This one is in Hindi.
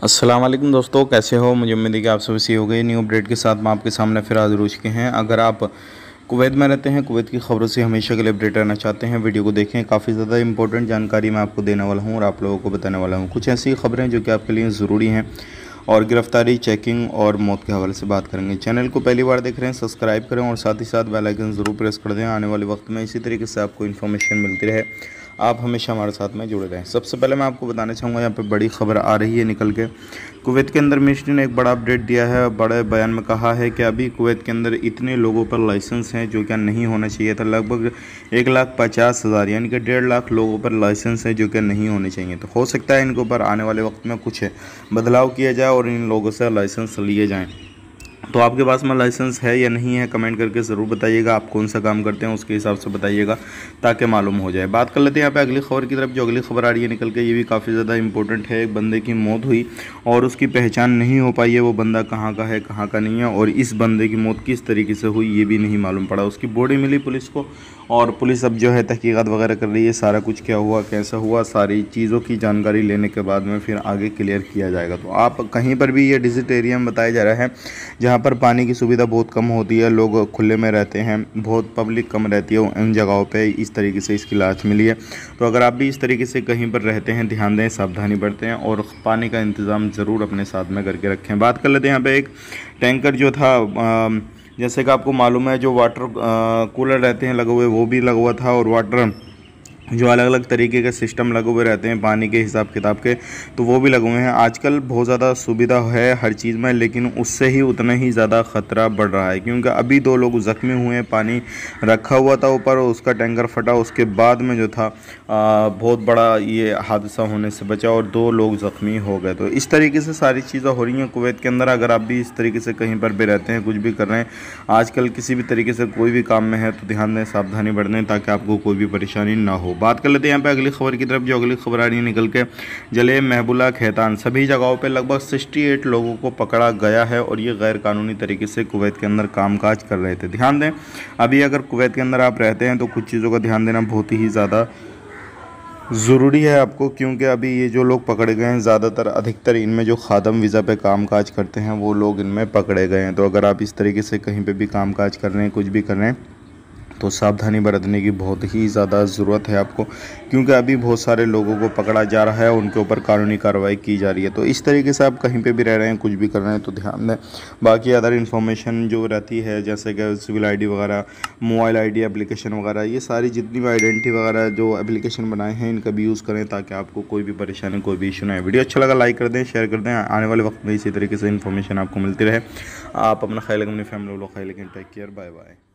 अस्सलाम वालेकुम दोस्तों, कैसे हो। मुझे उम्मीद है कि आप सभी सही हो गए। न्यू अपडेट के साथ मैं आपके सामने फिर हाजिर हो चुके हैं। अगर आप कुवैत में रहते हैं, कुवैत की खबरों से हमेशा के लिए अपडेट रहना चाहते हैं, वीडियो को देखें। काफ़ी ज़्यादा इंपॉर्टेंट जानकारी मैं आपको देने वाला हूँ और आप लोगों को बताने वाला हूँ कुछ ऐसी खबरें जो कि आपके लिए ज़रूरी हैं। और गिरफ्तारी, चेकिंग और मौत के हवाले से बात करेंगे। चैनल को पहली बार देख रहे हैं, सब्सक्राइब करें और साथ ही साथ बेल आइकन ज़रूर प्रेस कर दें। आने वाले वक्त में इसी तरीके से आपको इन्फॉर्मेशन मिलती रहे, आप हमेशा हमारे साथ में जुड़े रहें। सबसे पहले मैं आपको बताना चाहूँगा, यहाँ पे बड़ी खबर आ रही है निकल के। कुवैत के अंदर मिनिस्ट्री ने एक बड़ा अपडेट दिया है। बड़े बयान में कहा है कि अभी कुवैत के अंदर इतने लोगों पर लाइसेंस हैं जो क्या नहीं होना चाहिए था। लगभग 1,50,000 यानी कि 1.5 लाख लोगों पर लाइसेंस है जो क्या नहीं होने चाहिए। तो हो सकता है इनके ऊपर आने वाले वक्त में कुछ बदलाव किया जाए और इन लोगों से लाइसेंस लिए जाएँ। तो आपके पास में लाइसेंस है या नहीं है, कमेंट करके ज़रूर बताइएगा। आप कौन सा काम करते हैं उसके हिसाब से बताइएगा ताकि मालूम हो जाए। बात कर लेते हैं यहाँ पे अगली खबर की तरफ। जो अगली खबर आ रही है निकल के, ये भी काफ़ी ज़्यादा इंपॉर्टेंट है। एक बंदे की मौत हुई और उसकी पहचान नहीं हो पाई है, वो बंदा कहाँ का है कहाँ का नहीं है, और इस बंदे की मौत किस तरीके से हुई ये भी नहीं मालूम पड़ा। उसकी बॉडी मिली पुलिस को और पुलिस अब जो है तहकीकात वगैरह कर रही है। सारा कुछ क्या हुआ, कैसा हुआ, सारी चीज़ों की जानकारी लेने के बाद में फिर आगे क्लियर किया जाएगा। तो आप कहीं पर भी ये डिजिट एरिया में बताया जा रहा है जहाँ पर पानी की सुविधा बहुत कम होती है, लोग खुले में रहते हैं, बहुत पब्लिक कम रहती है, उन जगहों पे इस तरीके से इसकी लाश मिली है। तो अगर आप भी इस तरीके से कहीं पर रहते हैं, ध्यान दें, सावधानी बरतें और पानी का इंतज़ाम ज़रूर अपने साथ में करके रखें। बात कर लेते हैं यहाँ पे एक टैंकर जो था, जैसे कि आपको मालूम है जो वाटर कूलर रहते हैं लगे हुए, वो भी लगा हुआ था, और वाटर जो अलग अलग तरीके के सिस्टम लगे हुए रहते हैं पानी के हिसाब किताब के, तो वो भी लगे हुए हैं। आजकल बहुत ज़्यादा सुविधा है हर चीज़ में, लेकिन उससे ही उतना ही ज़्यादा ख़तरा बढ़ रहा है, क्योंकि अभी 2 लोग ज़ख्मी हुए हैं। पानी रखा हुआ था ऊपर और उसका टैंकर फटा, उसके बाद में जो था बहुत बड़ा ये हादसा होने से बचा और 2 लोग ज़ख्मी हो गए। तो इस तरीके से सारी चीज़ें हो रही हैं कुवैत के अंदर। अगर आप भी इस तरीके से कहीं पर भी रहते हैं, कुछ भी कर रहे हैं आजकल, किसी भी तरीके से कोई भी काम में है, तो ध्यान दें, सावधानी बरतें ताकि आपको कोई भी परेशानी ना हो। बात कर लेते हैं यहाँ पे अगली खबर की तरफ। जो अगली खबर आ रही है निकल के, जले महबूला खैतान, सभी जगहों पे लगभग 68 लोगों को पकड़ा गया है और ये गैर कानूनी तरीके से कुवैत के अंदर कामकाज कर रहे थे। ध्यान दें, अभी अगर कुवैत के अंदर आप रहते हैं तो कुछ चीज़ों का ध्यान देना बहुत ही ज़्यादा ज़रूरी है आपको, क्योंकि अभी ये जो लोग पकड़े गए हैं, ज़्यादातर अधिकतर इनमें जो खादम वीज़ा पे कामकाज करते हैं वो लोग इनमें पकड़े गए हैं। तो अगर आप इस तरीके से कहीं पे भी कामकाज कर रहे हैं, कुछ भी कर रहे हैं, तो सावधानी बरतने की बहुत ही ज़्यादा ज़रूरत है आपको, क्योंकि अभी बहुत सारे लोगों को पकड़ा जा रहा है, उनके ऊपर कानूनी कार्रवाई की जा रही है। तो इस तरीके से आप कहीं पे भी रह रहे हैं, कुछ भी कर रहे हैं, तो ध्यान दें। बाकी अदर इन्फॉर्मेशन जो रहती है, जैसे कि सिविल आईडी वगैरह, मोबाइल आईडी एप्लीकेशन वगैरह, ये सारी जितनी भी आइडेंटिटी वगैरह जो एप्लीकेशन बनाए हैं, इनका भी यूज़ करें ताकि आपको कोई भी परेशानी, कोई भी इशू ना आए। वीडियो अच्छा लगा लाइक कर दें, शेयर कर दें। आने वाले वक्त में इसी तरीके से इन्फॉर्मेशन आपको मिलती रहे। आप अपना ख्याल रखें, अपनी फैमिली लोग ख्याल रखें। Take care, bye bye.